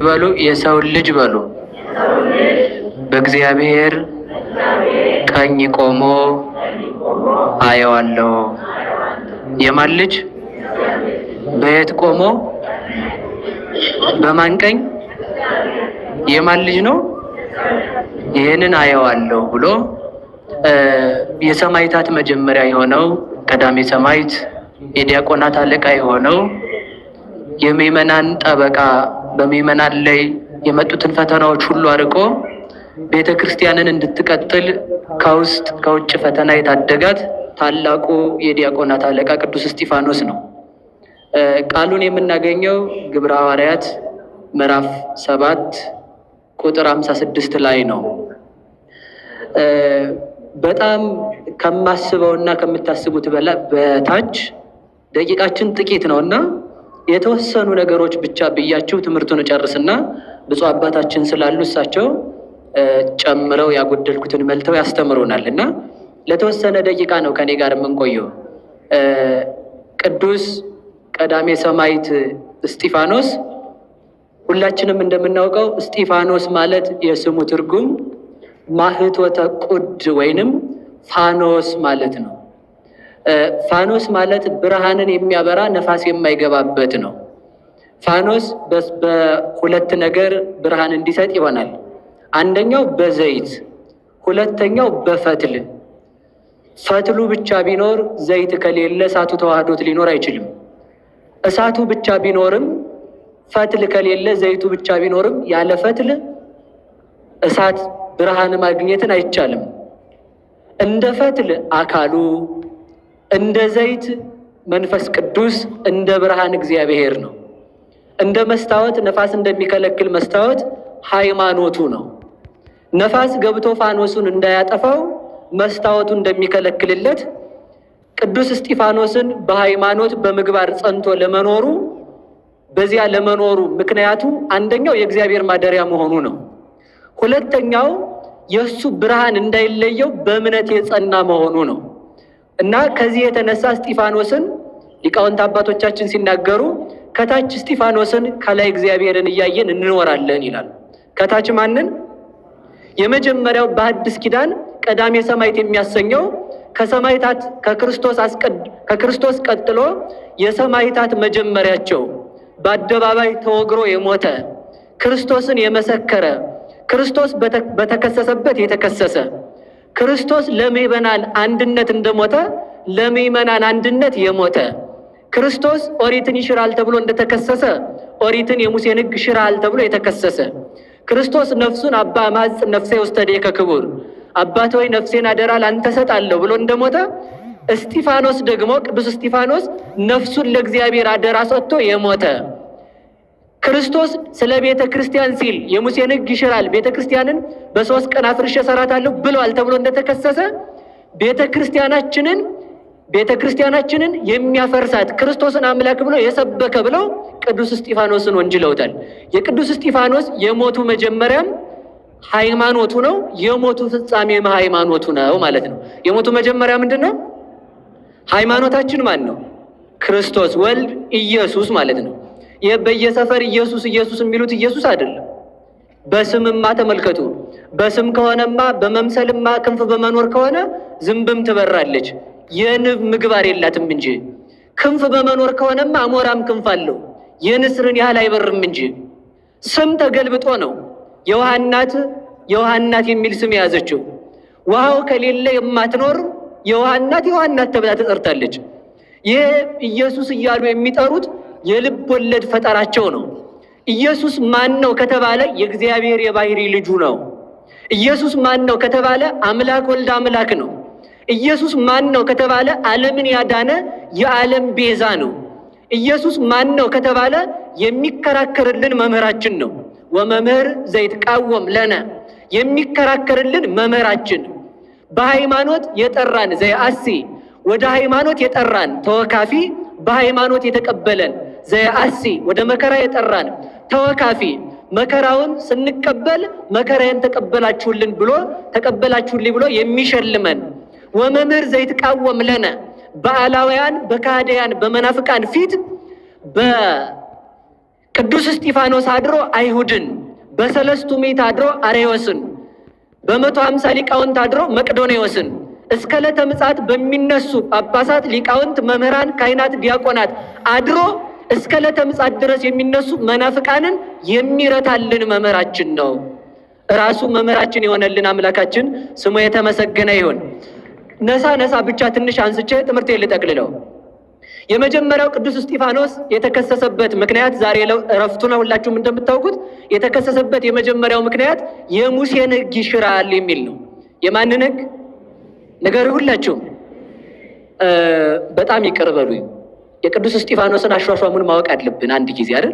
በሉ የሰው ልጅ በሉ በእግዚአብሔር ቀኝ ቆሞ አየዋለሁ። የማን ልጅ? በየት ቆሞ? በማን ቀኝ? የማን ልጅ ነው? ይህንን አየዋለሁ ብሎ የሰማዕታት መጀመሪያ የሆነው ቀዳሜ ሰማዕት የዲያቆናት አለቃ የሆነው የምዕመናን ጠበቃ በምዕመናን ላይ የመጡትን ፈተናዎች ሁሉ አርቆ ቤተ ክርስቲያንን እንድትቀጥል ከውስጥ ከውጭ ፈተና የታደጋት ታላቁ የዲያቆናት አለቃ ቅዱስ እስጢፋኖስ ነው። ቃሉን የምናገኘው ግብረ ሐዋርያት ምዕራፍ 7 ቁጥር 56 ላይ ነው። በጣም ከማስበውና ከምታስቡት በታች ደቂቃችን ጥቂት ነውና የተወሰኑ ነገሮች ብቻ ብያችሁ ትምህርቱን ጨርስና ብፁዕ አባታችን ስላሉ እሳቸው ጨምረው ያጎደልኩትን መልተው ያስተምሩናል እና ለተወሰነ ደቂቃ ነው ከኔ ጋር የምንቆየው። ቅዱስ ቀዳሜ ሰማዕት እስጢፋኖስ ሁላችንም እንደምናውቀው እስጢፋኖስ ማለት የስሙ ትርጉም ማህቶተ ቁድ ወይንም ፋኖስ ማለት ነው። ፋኖስ ማለት ብርሃንን የሚያበራ ነፋስ የማይገባበት ነው። ፋኖስ በሁለት ነገር ብርሃን እንዲሰጥ ይሆናል። አንደኛው በዘይት፣ ሁለተኛው በፈትል። ፈትሉ ብቻ ቢኖር ዘይት ከሌለ እሳቱ ተዋህዶት ሊኖር አይችልም። እሳቱ ብቻ ቢኖርም ፈትል ከሌለ ዘይቱ ብቻ ቢኖርም ያለ ፈትል እሳት ብርሃን ማግኘትን አይቻልም። እንደ ፈትል አካሉ፣ እንደ ዘይት መንፈስ ቅዱስ፣ እንደ ብርሃን እግዚአብሔር ነው። እንደ መስታወት ነፋስ እንደሚከለክል መስታወት ሃይማኖቱ ነው። ነፋስ ገብቶ ፋኖሱን እንዳያጠፋው መስታወቱ እንደሚከለክልለት ቅዱስ እስጢፋኖስን በሃይማኖት በምግባር ጸንቶ ለመኖሩ በዚያ ለመኖሩ ምክንያቱ አንደኛው የእግዚአብሔር ማደሪያ መሆኑ ነው። ሁለተኛው የእሱ ብርሃን እንዳይለየው በእምነት የጸና መሆኑ ነው እና ከዚህ የተነሳ እስጢፋኖስን ሊቃውንት አባቶቻችን ሲናገሩ ከታች እስጢፋኖስን ከላይ እግዚአብሔርን እያየን እንኖራለን ይላል። ከታች ማንን? የመጀመሪያው በአዲስ ኪዳን ቀዳሜ ሰማዕት የሚያሰኘው ከሰማዕታት ከክርስቶስ ቀጥሎ የሰማዕታት መጀመሪያቸው በአደባባይ ተወግሮ የሞተ ክርስቶስን የመሰከረ ክርስቶስ በተከሰሰበት የተከሰሰ ክርስቶስ ለምዕመናን አንድነት እንደሞተ ለምዕመናን አንድነት የሞተ ክርስቶስ ኦሪትን ይሽራል ተብሎ እንደተከሰሰ ኦሪትን የሙሴን ሕግ ሽራል ተብሎ የተከሰሰ ክርስቶስ ነፍሱን አባ ማጽ ነፍሴ ወስተዴከ ክቡር አባት ሆይ ነፍሴን አደራ ላንተ ሰጣለሁ ብሎ እንደሞተ እስጢፋኖስ ደግሞ ቅዱስ እስጢፋኖስ ነፍሱን ለእግዚአብሔር አደራ ሰጥቶ የሞተ ክርስቶስ ስለ ቤተ ክርስቲያን ሲል የሙሴን ሕግ ይሽራል ቤተ ክርስቲያንን በ3 ቀን አፍርሼ እሰራታለሁ ብሏል ተብሎ እንደተከሰሰ ቤተ ክርስቲያናችንን የሚያፈርሳት ክርስቶስን አምላክ ብሎ የሰበከ ብለው ቅዱስ እስጢፋኖስን ወንጅለውታል። የቅዱስ እስጢፋኖስ የሞቱ መጀመሪያም ሃይማኖቱ ነው፣ የሞቱ ፍጻሜም ሃይማኖቱ ነው ማለት ነው። የሞቱ መጀመሪያ ምንድን ነው? ሃይማኖታችን ማን ነው? ክርስቶስ ወልድ ኢየሱስ ማለት ነው። በየሰፈር ኢየሱስ ኢየሱስ የሚሉት ኢየሱስ አይደለም። በስምማ ተመልከቱ። በስም ከሆነማ በመምሰልማ ክንፍ በመኖር ከሆነ ዝንብም ትበራለች፣ የንብ ምግባር የላትም እንጂ። ክንፍ በመኖር ከሆነማ አሞራም ክንፍ አለው፣ የንስርን ያህል አይበርም እንጂ። ስም ተገልብጦ ነው የውሃ እናት የሚል ስም የያዘችው። ውሃው ከሌለ የማትኖር የውሃ እናት ተብላ ተጠርታለች። ይሄ ኢየሱስ እያሉ የሚጠሩት የልብ ወለድ ፈጠራቸው ነው። ኢየሱስ ማን ነው ከተባለ የእግዚአብሔር የባህሪ ልጁ ነው። ኢየሱስ ማን ነው ከተባለ አምላክ ወልድ አምላክ ነው። ኢየሱስ ማን ነው ከተባለ ዓለምን ያዳነ የዓለም ቤዛ ነው። ኢየሱስ ማን ነው ከተባለ የሚከራከርልን መምህራችን ነው። ወመምህር ዘይትቃወም ለነ የሚከራከርልን መምህራችን፣ በሃይማኖት የጠራን ዘየአሲ ወደ ሃይማኖት የጠራን ተወካፊ፣ በሃይማኖት የተቀበለን ዘየአሲ ወደ መከራ የጠራን ተወካፊ፣ መከራውን ስንቀበል መከራዬን ተቀበላችሁልኝ ብሎ የሚሸልመን። ወመምህር ዘይትቃወም ለነ በአላውያን በካህዲያን በመናፍቃን ፊት ቅዱስ እስጢፋኖስ አድሮ አይሁድን፣ በሰለስቱ ምዕት አድሮ አርዮስን፣ በ150 ሊቃውንት አድሮ መቅዶኔዎስን፣ እስከ ዕለተ ምጽአት በሚነሱ ጳጳሳት፣ ሊቃውንት፣ መምህራን፣ ካህናት፣ ዲያቆናት አድሮ እስከ ዕለተ ምጽአት ድረስ የሚነሱ መናፍቃንን የሚረታልን መምህራችን ነው። ራሱ መምህራችን የሆነልን አምላካችን ስሙ የተመሰገነ ይሁን። ነሳ ብቻ ትንሽ አንስቼ ትምህርቴን ልጠቅልለው። የመጀመሪያው ቅዱስ እስጢፋኖስ የተከሰሰበት ምክንያት ዛሬ እረፍቱ ነው። ሁላችሁም እንደምታውቁት የተከሰሰበት የመጀመሪያው ምክንያት የሙሴን ሕግ ይሽራል የሚል ነው። የማንን ሕግ ነገር? ሁላችሁም በጣም ይቅር በሉኝ። የቅዱስ እስጢፋኖስን አሿሿሙን ማወቅ አለብን አንድ ጊዜ አይደል?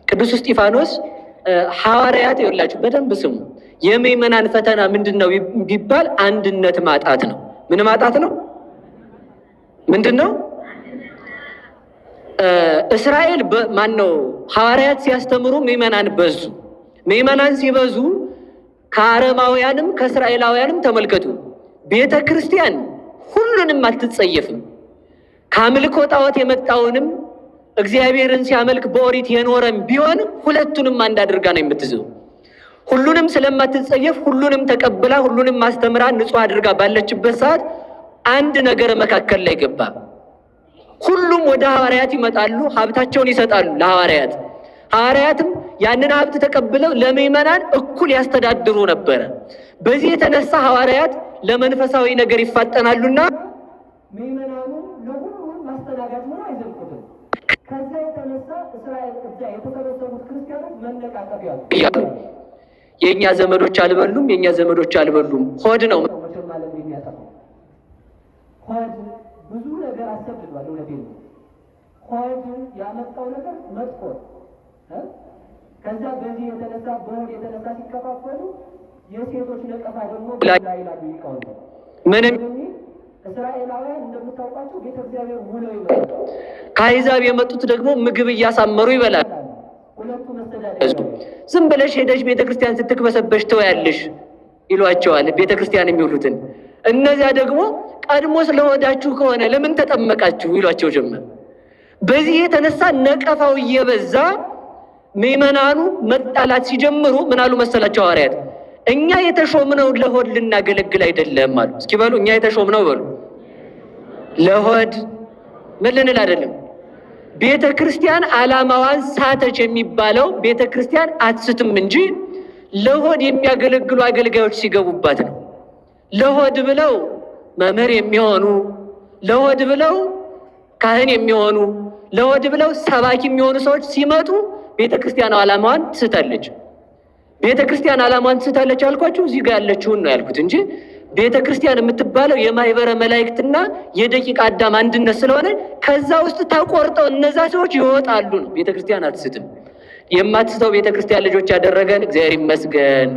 ቅዱስ እስጢፋኖስ ሐዋርያት ይኸውላችሁ በደንብ ስሙ። የምዕመናን ፈተና ምንድን ነው ቢባል አንድነት ማጣት ነው። ምን ማጣት ነው? ምንድን ነው? እስራኤል ማን ነው? ሐዋርያት ሲያስተምሩ ምዕመናን በዙ። ምዕመናን ሲበዙ ከአረማውያንም ከእስራኤላውያንም ተመልከቱ፣ ቤተ ክርስቲያን ሁሉንም አትጸየፍም። ከአምልኮ ጣዖት የመጣውንም እግዚአብሔርን ሲያመልክ በኦሪት የኖረም ቢሆን ሁለቱንም አንድ አድርጋ ነው የምትይዘው። ሁሉንም ስለማትጸየፍ ሁሉንም ተቀብላ ሁሉንም ማስተምራ ንጹሕ አድርጋ ባለችበት ሰዓት አንድ ነገር መካከል ላይ ገባ። ሁሉም ወደ ሐዋርያት ይመጣሉ፣ ሀብታቸውን ይሰጣሉ ለሐዋርያት። ሐዋርያትም ያንን ሀብት ተቀብለው ለምዕመናን እኩል ያስተዳድሩ ነበረ። በዚህ የተነሳ ሐዋርያት ለመንፈሳዊ ነገር ይፋጠናሉና ምዕመናኑ ለሁሉም ማስተናጋጅ ሆኖ አይዘልቁትም። ከዛ የተነሳ እስራኤል እዛ የተሰበሰቡት ክርስቲያኖች መነቃቀብ ያሉ የእኛ ዘመዶች አልበሉም፣ የእኛ ዘመዶች አልበሉም። ሆድ ነው ማለት የሚያጠፋው ሆድ ብዙ ነገር አሰብቷል። እውነቴን ነው። ሆድ ያመጣው ነገር መጥፎ። ከዛ በዚህ የተነሳ በሆድ የተነሳ ሲከፋፈሉ የሴቶች ነቀፋ ደግሞ ላይ ይላሉ ሊቃውንት። ምንም እስራኤላውያን እንደምታውቋቸው ቤተ እግዚአብሔር ውለው ይበላሉ። ከአሕዛብ የመጡት ደግሞ ምግብ እያሳመሩ ይበላሉ። ሁለቱ መስተዳደር ዝም ብለሽ ሄደሽ ቤተ ክርስቲያን ስትክበሰበሽ ተወያለሽ ይሏቸዋል። ቤተ ክርስቲያን የሚውሉትን እነዚያ ደግሞ ቀድሞ ስለሆዳችሁ ከሆነ ለምን ተጠመቃችሁ ይሏቸው ጀመር። በዚህ የተነሳ ነቀፋው እየበዛ ምዕመናኑ መጣላት ሲጀምሩ ምን አሉ መሰላቸው ሐዋርያት? እኛ የተሾምነው ለሆድ ልናገለግል አይደለም አሉ። እስኪ በሉ እኛ የተሾምነው በሉ ለሆድ ምን ልንል አይደለም። ቤተ ክርስቲያን ዓላማዋን ሳተች የሚባለው ቤተ ክርስቲያን አትስትም እንጂ ለሆድ የሚያገለግሉ አገልጋዮች ሲገቡባት ነው። ለሆድ ብለው መምህር የሚሆኑ፣ ለሆድ ብለው ካህን የሚሆኑ፣ ለሆድ ብለው ሰባኪ የሚሆኑ ሰዎች ሲመጡ ቤተ ክርስቲያን ዓላማዋን ትስታለች። ቤተ ክርስቲያን ዓላማዋን ትስታለች ያልኳችሁ እዚህ ጋር ያለችውን ነው ያልኩት እንጂ ቤተ ክርስቲያን የምትባለው የማህበረ መላእክትና የደቂቀ አዳም አንድነት ስለሆነ ከዛ ውስጥ ተቆርጠው እነዛ ሰዎች ይወጣሉ ነው። ቤተ ክርስቲያን አትስትም። የማትስተው ቤተ ክርስቲያን ልጆች ያደረገን እግዚአብሔር ይመስገን።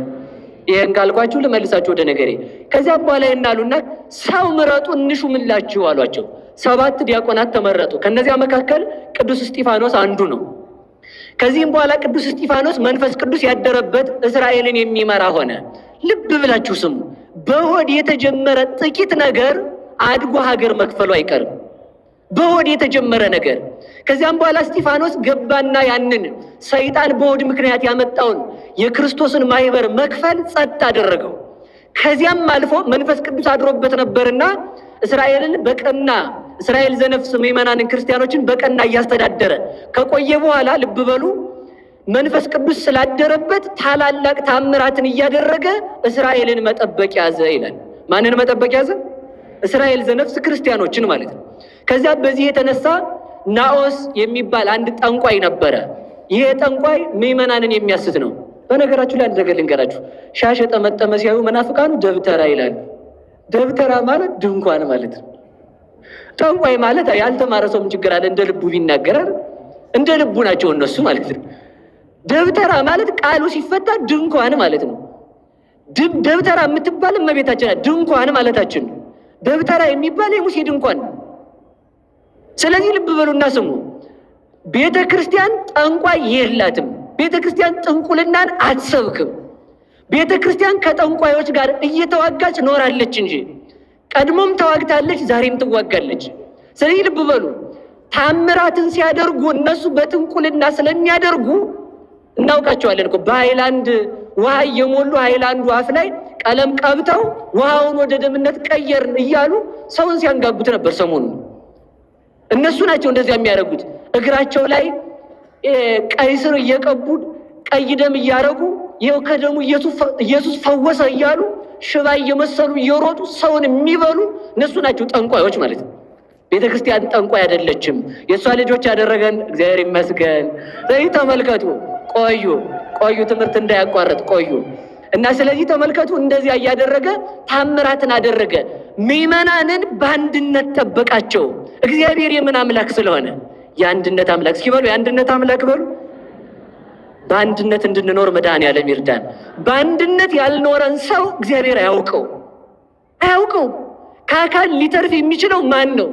ይሄን ካልኳችሁ ልመልሳችሁ ወደ ነገሬ። ከዚያ በኋላ ይናሉና ሰው ምረጡ እንሹምላችሁ አሏቸው። 7 ዲያቆናት ተመረጡ። ከነዚያ መካከል ቅዱስ እስጢፋኖስ አንዱ ነው። ከዚህም በኋላ ቅዱስ እስጢፋኖስ መንፈስ ቅዱስ ያደረበት እስራኤልን የሚመራ ሆነ። ልብ ብላችሁ ስሙ። በሆድ የተጀመረ ጥቂት ነገር አድጎ ሀገር መክፈሉ አይቀርም። በሆድ የተጀመረ ነገር። ከዚያም በኋላ እስጢፋኖስ ገባና ያንን ሰይጣን በሆድ ምክንያት ያመጣውን የክርስቶስን ማህበር መክፈል ጸጥ አደረገው። ከዚያም አልፎ መንፈስ ቅዱስ አድሮበት ነበርና እስራኤልን በቀና እስራኤል ዘነፍስ ምዕመናንን ክርስቲያኖችን በቀና እያስተዳደረ ከቆየ በኋላ ልብ በሉ መንፈስ ቅዱስ ስላደረበት ታላላቅ ታምራትን እያደረገ እስራኤልን መጠበቅ ያዘ ይላል። ማንን መጠበቅ ያዘ? እስራኤል ዘነፍስ ክርስቲያኖችን ማለት ነው። ከዚያ በዚህ የተነሳ ናኦስ የሚባል አንድ ጠንቋይ ነበረ። ይሄ ጠንቋይ ምዕመናንን የሚያስት ነው። በነገራችሁ ላይ አንድ ነገር ልንገራችሁ። ሻሽ የጠመጠመ ሲያዩ መናፍቃኑ ደብተራ ይላሉ። ደብተራ ማለት ድንኳን ማለት ነው። ጠንቋይ ማለት ያልተማረ ሰውም ችግር አለ እንደ ልቡ ቢናገራል። እንደ ልቡ ናቸው እነሱ ማለት ነው። ደብተራ ማለት ቃሉ ሲፈታ ድንኳን ማለት ነው። ደብተራ የምትባል እመቤታችን ድንኳን ማለታችን ነው። ደብተራ የሚባል የሙሴ ድንኳን ነው። ስለዚህ ልብ በሉና ስሙ። ቤተ ክርስቲያን ጠንቋይ የላትም። ቤተ ክርስቲያን ጥንቁልናን አትሰብክም። ቤተ ክርስቲያን ከጠንቋዮች ጋር እየተዋጋች ኖራለች እንጂ ቀድሞም ተዋግታለች፣ ዛሬም ትዋጋለች። ስለዚህ ልብ በሉ ታምራትን ሲያደርጉ እነሱ በጥንቁልና ስለሚያደርጉ እናውቃቸዋለን እኮ። በሃይላንድ ውሃ እየሞሉ ሃይላንዱ አፍ ላይ ቀለም ቀብተው ውሃውን ወደ ደምነት ቀየርን እያሉ ሰውን ሲያንጋጉት ነበር ሰሞኑን። እነሱ ናቸው እንደዚያ የሚያደርጉት። እግራቸው ላይ ቀይ ስር እየቀቡ ቀይ ደም እያረጉ ይኸው ከደሙ ኢየሱስ ፈወሰ እያሉ ሽባ እየመሰሉ እየሮጡ ሰውን የሚበሉ እነሱ ናቸው ጠንቋዮች ማለት ነው። ቤተክርስቲያን ጠንቋይ አይደለችም። የእሷ ልጆች ያደረገን እግዚአብሔር ይመስገን። ስለዚህ ተመልከቱ፣ ቆዩ ትምህርት እንዳያቋርጥ ቆዩ እና ስለዚህ ተመልከቱ፣ እንደዚያ እያደረገ ታምራትን አደረገ። ምዕመናንን በአንድነት ጠበቃቸው። እግዚአብሔር የምን አምላክ ስለሆነ የአንድነት አምላክ። እስኪ በሉ የአንድነት አምላክ በሉ። በአንድነት እንድንኖር መድኃኔዓለም ይርዳን። በአንድነት ያልኖረን ሰው እግዚአብሔር አያውቀው። ከአካል ሊተርፍ የሚችለው ማን ነው?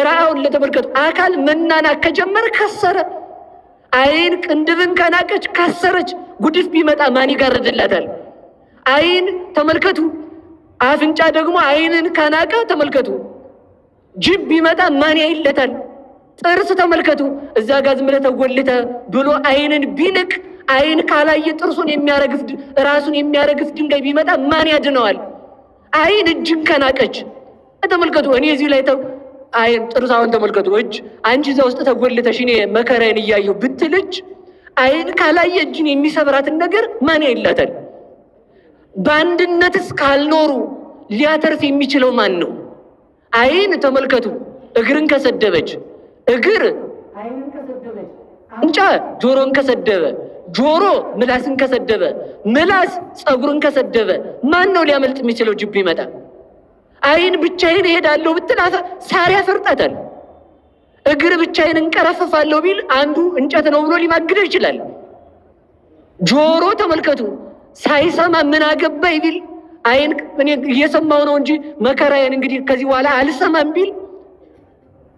ራአውን ለተመልከቱ። አካል መናናቅ ከጀመረ ከሰረ። አይን ቅንድብን ከናቀች ከሰረች። ጉድፍ ቢመጣ ማን ይጋርድላታል? አይን ተመልከቱ። አፍንጫ ደግሞ አይንን ከናቀ ተመልከቱ፣ ጅብ ቢመጣ ማን ያይለታል? ጥርስ ተመልከቱ። እዛ ጋር ዝም ብለህ ተጎልተህ ብሎ አይንን ቢንቅ አይን ካላየ ጥርሱን የሚያረግፍ ራሱን የሚያረግፍ ድንጋይ ቢመጣ ማን ያድነዋል? አይን እጅን ከናቀች ተመልከቱ። እኔ እዚህ ላይ አይን ጥርስ አሁን ተመልከቱ። እጅ አንቺ እዛ ውስጥ ተጎልተሽ እኔ መከራዬን እያየሁ ብትልጅ አይን ካላየ እጅን የሚሰብራትን ነገር ማን ያይላታል? በአንድነትስ ካልኖሩ ሊያተርፍ የሚችለው ማን ነው? አይን ተመልከቱ እግርን ከሰደበች፣ እግር አይንን ከሰደበች፣ አፍንጫ ጆሮን ከሰደበ፣ ጆሮ ምላስን ከሰደበ፣ ምላስ ፀጉርን ከሰደበ ማን ነው ሊያመልጥ የሚችለው? ጅብ ይመጣ። አይን ብቻዬን እሄዳለሁ ብትል ሳር ያፈርጣታል። እግር ብቻዬን እንቀረፍፋለሁ ቢል አንዱ እንጨት ነው ብሎ ሊማግደው ይችላል። ጆሮ ተመልከቱ ሳይሰማ ምን አገባኝ ቢል አይን እኔ እየሰማው ነው እንጂ መከራዬን እንግዲህ ከዚህ በኋላ አልሰማም ቢል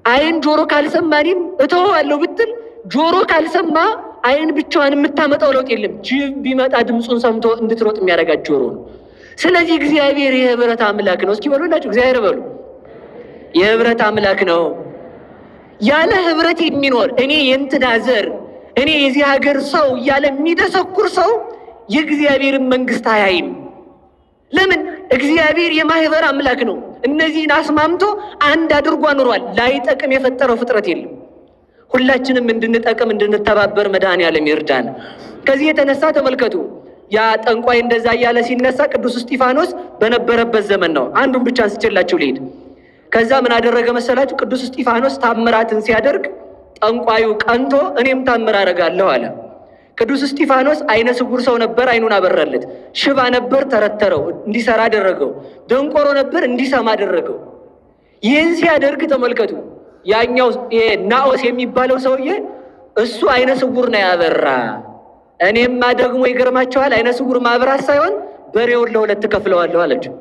አይን ጆሮ ካልሰማኝም እተወዋለሁ ብትል ጆሮ ካልሰማ አይን ብቻዋን የምታመጣው ለውጥ የለም። ጅብ ቢመጣ ድምፁን ሰምቶ እንድትሮጥ የሚያደርጋት ጆሮ ነው። ስለዚህ እግዚአብሔር የህብረት አምላክ ነው። እስኪ በሉላችሁ እግዚአብሔር በሉ። የህብረት አምላክ ነው። ያለ ህብረት የሚኖር እኔ የእንትና ዘር እኔ የዚህ ሀገር ሰው እያለ የሚደሰኩር ሰው የእግዚአብሔርን መንግስት አያይም። ለምን? እግዚአብሔር የማህበር አምላክ ነው። እነዚህን አስማምቶ አንድ አድርጎ አኑሯል። ላይጠቅም የፈጠረው ፍጥረት የለም። ሁላችንም እንድንጠቅም እንድንተባበር መድኃኔዓለም ይርዳን። ከዚህ የተነሳ ተመልከቱ ያ ጠንቋይ እንደዛ እያለ ሲነሳ ቅዱስ እስጢፋኖስ በነበረበት ዘመን ነው። አንዱን ብቻ አንስቼላችሁ ልሂድ። ከዛ ምን አደረገ መሰላችሁ? ቅዱስ እስጢፋኖስ ታምራትን ሲያደርግ ጠንቋዩ ቀንቶ እኔም ታምር አደርጋለሁ አለ። ቅዱስ እስጢፋኖስ አይነ ስውር ሰው ነበር፣ አይኑን አበራለት። ሽባ ነበር፣ ተረተረው፣ እንዲሰራ አደረገው። ደንቆሮ ነበር፣ እንዲሰማ አደረገው። ይህን ሲያደርግ ተመልከቱ ያኛው ናኦስ የሚባለው ሰውዬ እሱ አይነ ስውር ነው ያበራ። እኔማ ደግሞ ይገርማቸዋል አይነ ስውር ማብራት ሳይሆን በሬውን ለሁለት ከፍለዋለሁ አለችው።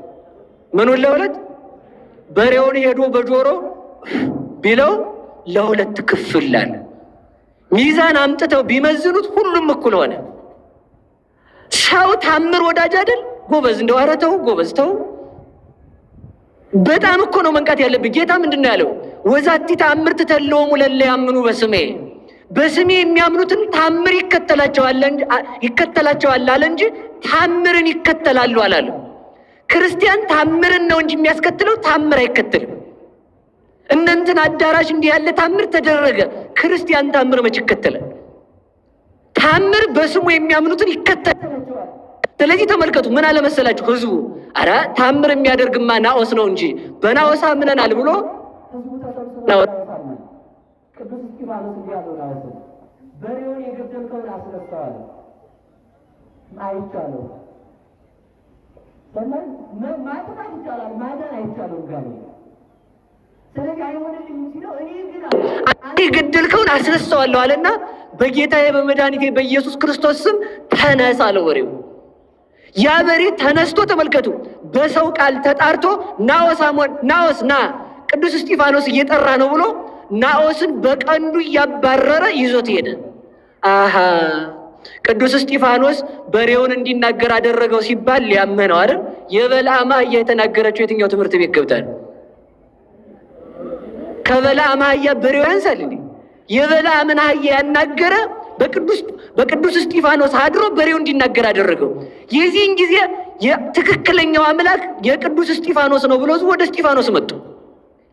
ምኑን ለሁለት? በሬውን ሄዶ በጆሮ ቢለው ለሁለት ክፍል አለ። ሚዛን አምጥተው ቢመዝኑት ሁሉም እኩል ሆነ። ሰው ታምር ወዳጅ አይደል? ጎበዝ እንደው ኧረ ተው ጎበዝ ተው። በጣም እኮ ነው መንቃት ያለብህ። ጌታ ምንድን ነው ያለው? ወዛቲ ታምር ትተለወሙ ለለ ያምኑ በስሜ፣ በስሜ የሚያምኑትን ታምር ይከተላቸዋል አለ እንጂ ታምርን ይከተላሉ አላለም። ክርስቲያን ታምርን ነው እንጂ የሚያስከትለው ታምር አይከተልም። እነንትን አዳራሽ እንዲህ ያለ ታምር ተደረገ፣ ክርስቲያን ታምር መች ይከተላል? ታምር በስሙ የሚያምኑትን ይከተላቸዋል። ስለዚህ ተመልከቱ ምን አለመሰላችሁ ህዝቡ፣ አረ ታምር የሚያደርግማ ናኦስ ነው እንጂ በናኦስ አምነናል ብሎ ህዝቡ ተሰብስቦ ቅዱስ እስጢፋኖስ እንዲያለው ናኦስ በሬውን የገደልከውን አስነሳዋል። አይቻለው ሰማይ ማጥፋት ይቻላል፣ ማዳን አይቻልም ጋር ስለዚህ አይሆንልኝ ሲለው እኔ ግን የገደልከውን አስነሳዋለሁ አለና በጌታዬ በመድኃኒቴ በኢየሱስ ክርስቶስ ስም ተነሳ አለው በሬው። ያ በሬ ተነስቶ ተመልከቱ በሰው ቃል ተጣርቶ ናኦስ ና ቅዱስ እስጢፋኖስ እየጠራ ነው ብሎ ናኦስን በቀንዱ እያባረረ ይዞት ሄደ። አሃ ቅዱስ እስጢፋኖስ በሬውን እንዲናገር አደረገው ሲባል ሊያምህ ነው አይደል? የበልዓም አህያ የተናገረችው የትኛው ትምህርት ቤት ገብታል? ከበለዓም አህያ በሬው ያንሳል? የበለዓምን አህያ ያናገረ በቅዱስ እስጢፋኖስ አድሮ በሬው እንዲናገር አደረገው። የዚህን ጊዜ የትክክለኛው አምላክ የቅዱስ እስጢፋኖስ ነው ብሎ ወደ እስጢፋኖስ መጡ።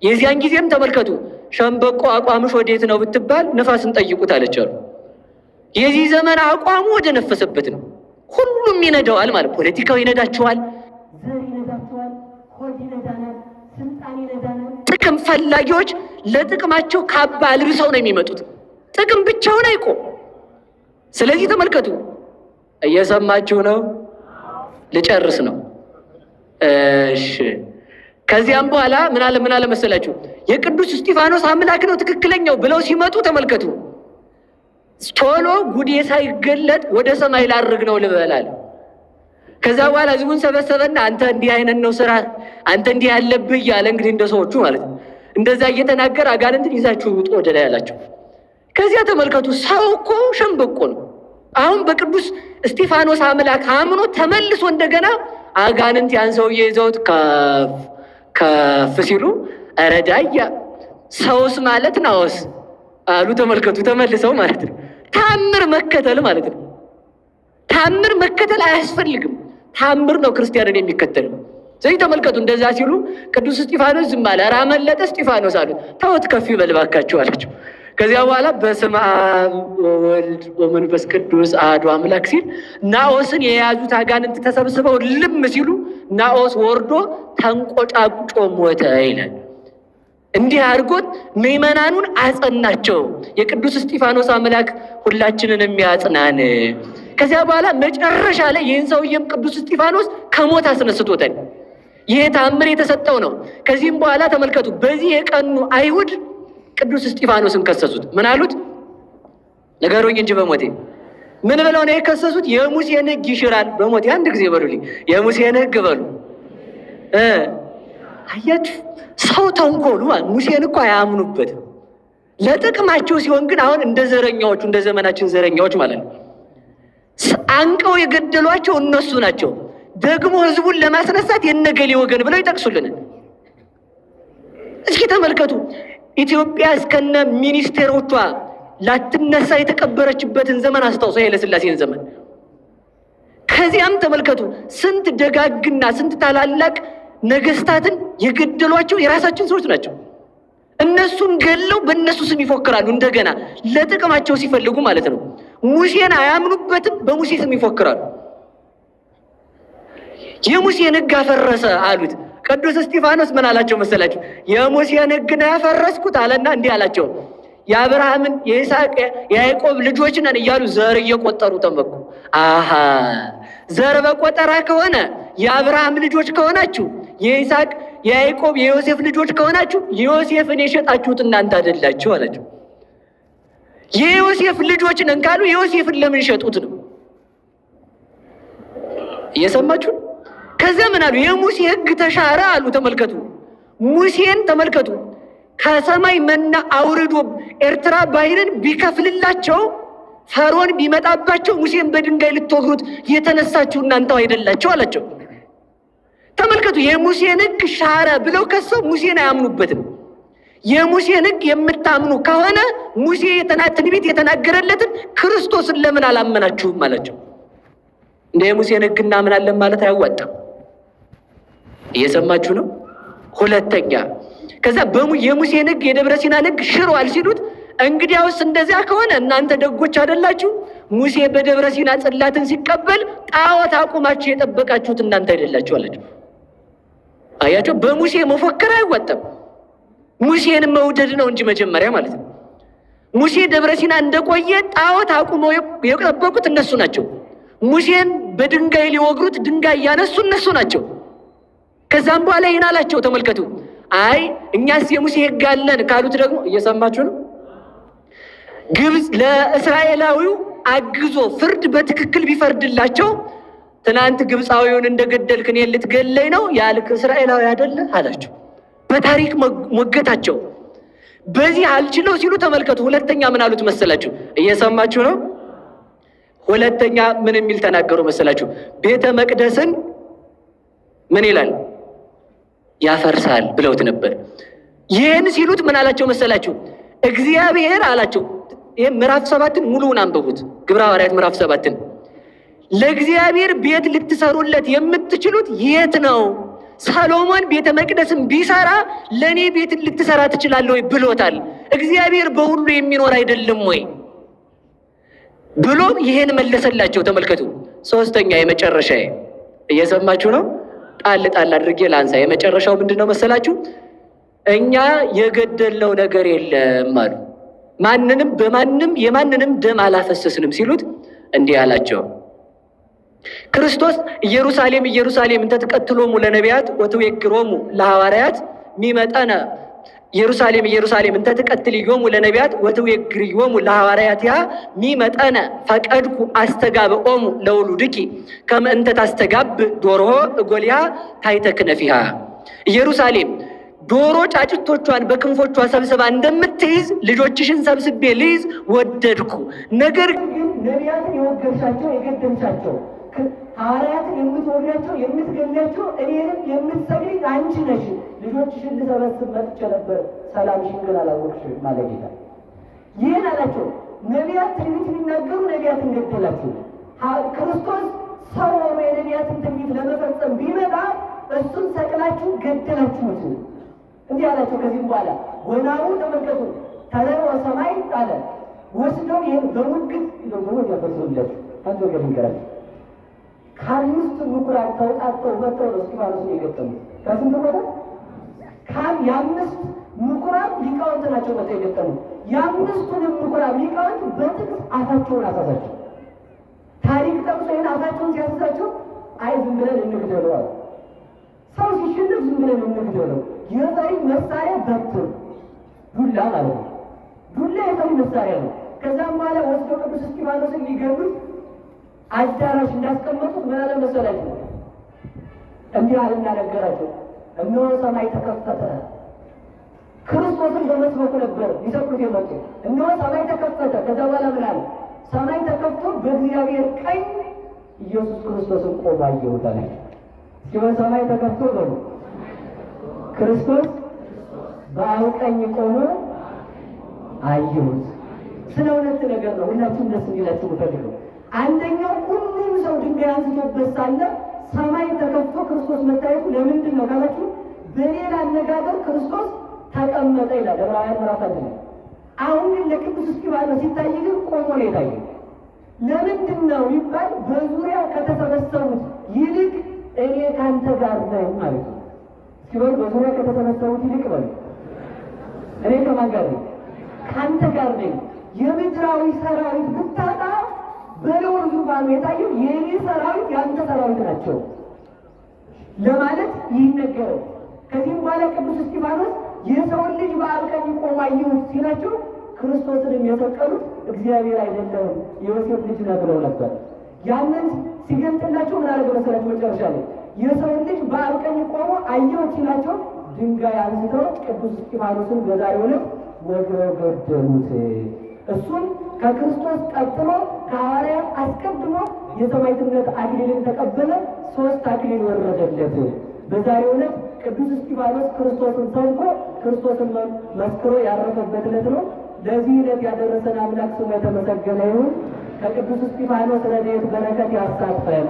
የዚያን ጊዜም ተመልከቱ፣ ሸምበቆ አቋምሽ ወዴት ነው ብትባል ነፋስን ጠይቁት አለቻሉ። የዚህ ዘመን አቋሙ ወደ ነፈሰበት ነው። ሁሉም ይነዳዋል ማለት ፖለቲካው ይነዳቸዋል፣ ዘር ይነዳቸዋል፣ ሆድ ይነዳናል፣ ስልጣን ይነዳናል። ጥቅም ፈላጊዎች ለጥቅማቸው ካባ ልብሰው ነው የሚመጡት። ጥቅም ብቻውን አይቆም። ስለዚህ ተመልከቱ፣ እየሰማችሁ ነው? ልጨርስ ነው። እሺ። ከዚያም በኋላ ምን አለ መሰላችሁ? የቅዱስ እስጢፋኖስ አምላክ ነው ትክክለኛው ብለው ሲመጡ ተመልከቱ፣ ቶሎ ጉዴ ሳይገለጥ ወደ ሰማይ ላርግ ነው ልበላል። ከዛ በኋላ ህዝቡን ሰበሰበና አንተ እንዲህ አይነት ነው ስራ፣ አንተ እንዲህ ያለብህ እያለ እንግዲህ እንደ ሰዎቹ ማለት ነው እንደዛ እየተናገረ አጋንንትን ይዛችሁ ውጡ ወደ ላይ አላቸው። ከዚያ ተመልከቱ፣ ሰው እኮ ሸምበቆ ነው። አሁን በቅዱስ እስጢፋኖስ አምላክ አምኖ ተመልሶ እንደገና አጋንንት ያን ሰውዬ ይዘውት ከፍ ሲሉ ረዳያ ሰውስ ማለት ናውስ አሉ። ተመልከቱ፣ ተመልሰው ማለት ነው። ታምር መከተል ማለት ነው። ታምር መከተል አያስፈልግም። ታምር ነው ክርስቲያንን የሚከተለው። ስለዚህ ተመልከቱ፣ እንደዛ ሲሉ ቅዱስ እስጢፋኖስ ዝም አለ። ኧረ አመለጠ እስጢፋኖስ አሉ። ተውት ከፍ ይበል እባካችሁ አላቸው። ከዚያ በኋላ በስመ አብ ወወልድ ወመንፈስ ቅዱስ አሐዱ አምላክ ሲል ናኦስን የያዙት አጋንንት ተሰብስበው ልም ሲሉ ናኦስ ወርዶ ተንቆጫቁጮ ሞተ ይላል። እንዲህ አድርጎት ምዕመናኑን አጸናቸው። የቅዱስ እስጢፋኖስ አምላክ ሁላችንን የሚያጽናን። ከዚያ በኋላ መጨረሻ ላይ ይህን ሰውዬም ቅዱስ እስጢፋኖስ ከሞት አስነስቶታል። ይህ ታምር የተሰጠው ነው። ከዚህም በኋላ ተመልከቱ፣ በዚህ የቀኑ አይሁድ ቅዱስ እስጢፋኖስን ከሰሱት። ምን አሉት? ንገሩኝ እንጂ በሞቴ ምን ብለው ነው የከሰሱት? የሙሴን ሕግ ይሽራል። በሞቴ አንድ ጊዜ በሉልኝ፣ የሙሴን ሕግ በሉ። አያችሁ ሰው ተንኮሉ። ሙሴን እኮ አያምኑበትም። ለጥቅማቸው ሲሆን ግን አሁን እንደ ዘረኛዎቹ እንደ ዘመናችን ዘረኛዎች ማለት ነው አንቀው የገደሏቸው እነሱ ናቸው። ደግሞ ህዝቡን ለማስነሳት የነገሌ ወገን ብለው ይጠቅሱልናል። እስኪ ተመልከቱ፣ ኢትዮጵያ እስከነ ሚኒስቴሮቿ ላትነሳ የተቀበረችበትን ዘመን አስታውሶ ኃይለሥላሴን ዘመን። ከዚያም ተመልከቱ ስንት ደጋግና ስንት ታላላቅ ነገስታትን የገደሏቸው የራሳችን ሰዎች ናቸው። እነሱን ገለው በእነሱ ስም ይፎክራሉ። እንደገና ለጥቅማቸው ሲፈልጉ ማለት ነው። ሙሴን አያምኑበትም፣ በሙሴ ስም ይፎክራሉ። የሙሴን ሕግ አፈረሰ አሉት። ቅዱስ እስጢፋኖስ ምን አላቸው መሰላችሁ? የሙሴን ሕግ ነው ያፈረስኩት አለና እንዲህ አላቸው፣ የአብርሃምን የይስሐቅ የያዕቆብ ልጆች ነን እያሉ ዘር እየቆጠሩ ተመኩ። አሃ ዘር በቆጠራ ከሆነ የአብርሃም ልጆች ከሆናችሁ የይስሐቅ የያዕቆብ የዮሴፍ ልጆች ከሆናችሁ ዮሴፍን የሸጣችሁት እናንተ አይደላችሁ አላቸው። የዮሴፍ ልጆች ነን ካሉ ዮሴፍን ለምን ሸጡት ነው? እየሰማችሁ? ከዚያ ምን አሉ? የሙሴ ሕግ ተሻረ አሉ። ተመልከቱ ሙሴን ተመልከቱ። ከሰማይ መና አውርዶ ኤርትራ ባህርን ቢከፍልላቸው ፈርዖን ቢመጣባቸው ሙሴን በድንጋይ ልትወግሩት የተነሳችሁ እናንተው አይደላችሁ አላቸው። ተመልከቱ የሙሴን ሕግ ሻረ ብለው ከሰው ሙሴን አያምኑበትም። የሙሴን ሕግ የምታምኑ ከሆነ ሙሴ ትንቢት የተናገረለትን ክርስቶስን ለምን አላመናችሁም አላቸው። እንደ የሙሴን ሕግ እናምናለን ማለት አያዋጣም። እየሰማችሁ ነው? ሁለተኛ ከዛ የሙሴን ሕግ የደብረ ሲናን ሕግ ሽሯል ሲሉት እንግዲያውስ እንደዚያ ከሆነ እናንተ ደጎች አይደላችሁ? ሙሴ በደብረ ሲና ጽላትን ሲቀበል ጣዖት አቁማችሁ የጠበቃችሁት እናንተ አይደላችሁ አላቸው። አያቸው በሙሴ መፎከር አይዋጣም። ሙሴን መውደድ ነው እንጂ መጀመሪያ ማለት ነው። ሙሴ ደብረ ሲና እንደቆየ ጣዖት አቁመው የጠበቁት እነሱ ናቸው። ሙሴን በድንጋይ ሊወግሩት ድንጋይ ያነሱ እነሱ ናቸው። ከዛም በኋላ ይህን አላቸው። ተመልከቱ አይ እኛስ የሙሴ ሕግ አለን ካሉት ደግሞ እየሰማችሁ ነው። ግብፅ ለእስራኤላዊው አግዞ ፍርድ በትክክል ቢፈርድላቸው ትናንት ግብፃዊውን እንደገደልክ እኔን ልትገለኝ ነው ያልክ እስራኤላዊ አይደለ አላቸው። በታሪክ ሞገታቸው። በዚህ አልችለው ሲሉ ተመልከቱ ሁለተኛ ምን አሉት መሰላችሁ? እየሰማችሁ ነው? ሁለተኛ ምን የሚል ተናገሩ መሰላችሁ? ቤተ መቅደስን ምን ይላል? ያፈርሳል ብለውት ነበር። ይህን ሲሉት ምን አላቸው መሰላችሁ? እግዚአብሔር አላቸው። ይህ ምዕራፍ 7ን ሙሉውን አንብቡት። ግብረ ሐዋርያት ምዕራፍ 7ን ለእግዚአብሔር ቤት ልትሰሩለት የምትችሉት የት ነው? ሰሎሞን ቤተ መቅደስን ቢሰራ ለእኔ ቤት ልትሰራ ትችላለህ ወይ ብሎታል። እግዚአብሔር በሁሉ የሚኖር አይደለም ወይ ብሎ ይሄን መለሰላቸው። ተመልከቱ። ሶስተኛ የመጨረሻ እየሰማችሁ ነው። ጣል ጣል አድርጌ ላንሳ። የመጨረሻው ምንድነው መሰላችሁ? እኛ የገደልነው ነገር የለም አሉ። ማንንም በማንም የማንንም ደም አላፈሰስንም ሲሉት እንዲህ አላቸው። ክርስቶስ ኢየሩሳሌም ኢየሩሳሌም እንተ ትቀትሎሙ ለነቢያት ወትዌግሮሙ ለሐዋርያት ሚመጣነ ኢየሩሳሌም ኢየሩሳሌም እንተ ትቀትልዮሙ ለነቢያት ወትዌግርዮሙ ለሐዋርያት ያ ሚመጣነ ፈቀድኩ አስተጋብኦሙ ለውሉድኪ ከመ እንተ ታስተጋብ ዶርሆ እጎልያ ታሕተ ክነፊሃ። ኢየሩሳሌም ዶሮ ጫጭቶቿን በክንፎቿ ሰብስባ እንደምትይዝ ልጆችሽን ሰብስቤ ልይዝ ወደድኩ። ነገር ግን ነቢያትን የወገርሻቸው የገደልሻቸው፣ ሐዋርያትን የምትወጋቸው የምትገላቸው፣ እኔንም የምትሰግድ አንቺ ነሽ። ልጆችሽን ልሰበስብ መጥቼ ነበር፣ ሰላምሽን ግን አላወቅሽም ማለት ጌታ። ይህን አላቸው። ነቢያት ትንቢት ሊናገሩ ነቢያትን ገደላችሁ። ክርስቶስ ሰው ሆኖ የነቢያትን ትንቢት ለመፈጸም ቢመጣ እሱን ሰቅላችሁ ገደላችሁት። እንዲህ አላቸው። ከዚህም በኋላ ወናሩ ተመልከቱ ተለወ ሰማይ አለ። ወስደው ይህን በሙግት በሙግት ያፈሱላችሁ። አንዱ ወገን ይንገራል። ከአምስቱ ምኩራብ ተውጣጥተው መጥተው ነው እስጢፋኖስን የገጠሙት። ከስንት ቦታ? የአምስት ምኩራብ ሊቃውንት ናቸው መጥተው የገጠሙት። የአምስቱንም ምኩራብ ሊቃውንት በጥቅስ አፋቸውን አሳሳቸው። ታሪክ ጠቅሶ ይህን አፋቸውን ሲያሳሳቸው አይ ዝም ብለን እንግደለው አሉ። ሰው ሲሸነፍ ዝም ብለን እንግደለው። የፈሪ መሳሪያ በትር ዱላ ማለት ነው። ዱላ የፈሪ መሳሪያ ነው። ከዛም በኋላ ወስዶ ቅዱስ እስጢፋኖስን ሊገሉት አዳራሽ እንዳስቀመጡት ምን አለ መሰላችሁ? እንዲህ አለና ነገራቸው። እነሆ ሰማይ ተከፈተ። ክርስቶስን በመስበኩ ነበር ሊሰቅሉት የመጡ። እነሆ ሰማይ ተከፈተ። ከዛ በኋላ ምን አለ? ሰማይ ተከፍቶ በእግዚአብሔር ቀኝ ኢየሱስ ክርስቶስን ቆሞ አየሁት አለ። ሲሆን ሰማይ ተከፍቶ በሉ ክርስቶስ በአብ ቀኝ ቆሞ አየሁት። ስለ ሁለት ነገር ነው ሁላችሁም ደስ እንዲላችሁ የምፈልገው። አንደኛው ሁሉም ሰው ድንጋይ አንስቶበት ሳለ ሰማይ ተከፍቶ ክርስቶስ መታየቱ ለምንድን ነው ካላችሁ፣ በሌላ አነጋገር ክርስቶስ ተቀመጠ ይላል ዕብራውያን ምዕራፍ 1። አሁን ግን ለቅዱስ እስጢፋኖስ ሲታይ ግን ቆሞ ነው የታየው። ለምንድን ነው ይባል በዙሪያው ከተሰበሰቡት ይልቅ እኔ ካንተ ጋር ነኝ ማለት ነው። ሲሆን በዙሪያ ከተሰበሰቡት ይልቅ በሉ እኔ ከማን ጋር ነኝ? ካንተ ጋር ነኝ። የምድራዊ ሰራዊት ብታጣ በልዑል ዙፋኑ የታየው የእኔ ሰራዊት የአንተ ሰራዊት ናቸው ለማለት ይነገረው። ከዚህም በኋላ ቅዱስ እስጢፋኖስ የሰውን ልጅ በአብ ቀኝ ቆሞ አየሁት ሲላቸው ክርስቶስንም የሰቀሉት እግዚአብሔር አይደለም የዮሴፍ ልጅ ነው ብለው ነበር። ያንን ሲገልጥላቸው ምን አደረገ መሰላችሁ? መጨረሻ ላይ የሰውን ልጅ በአብ ቀኝ ቆሞ አየሁት ሲላቸው ድንጋይ አንስተው ቅዱስ እስጢፋኖስን በዛሬው ዕለት ወግረው ገደሉት። እሱም ከክርስቶስ ቀጥሎ ከሐዋርያት አስቀድሞ የሰማዕትነት አክሊልን ተቀበለ። 3 አክሊል ወረደለት። በዛሬው ዕለት ቅዱስ እስጢፋኖስ ክርስቶስን ሰብኮ ክርስቶስን መስክሮ ያረፈበት ዕለት ነው። ለዚህ ዕለት ያደረሰን አምላክ ስሙ የተመሰገነ ይሁን። ከቅዱስ እስጢፋኖስ ረድኤት በረከት ያሳትፈን።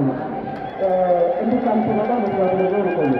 እንዲህ ካልኩ በጣም መስዋዕት ነገር ይቆዩ።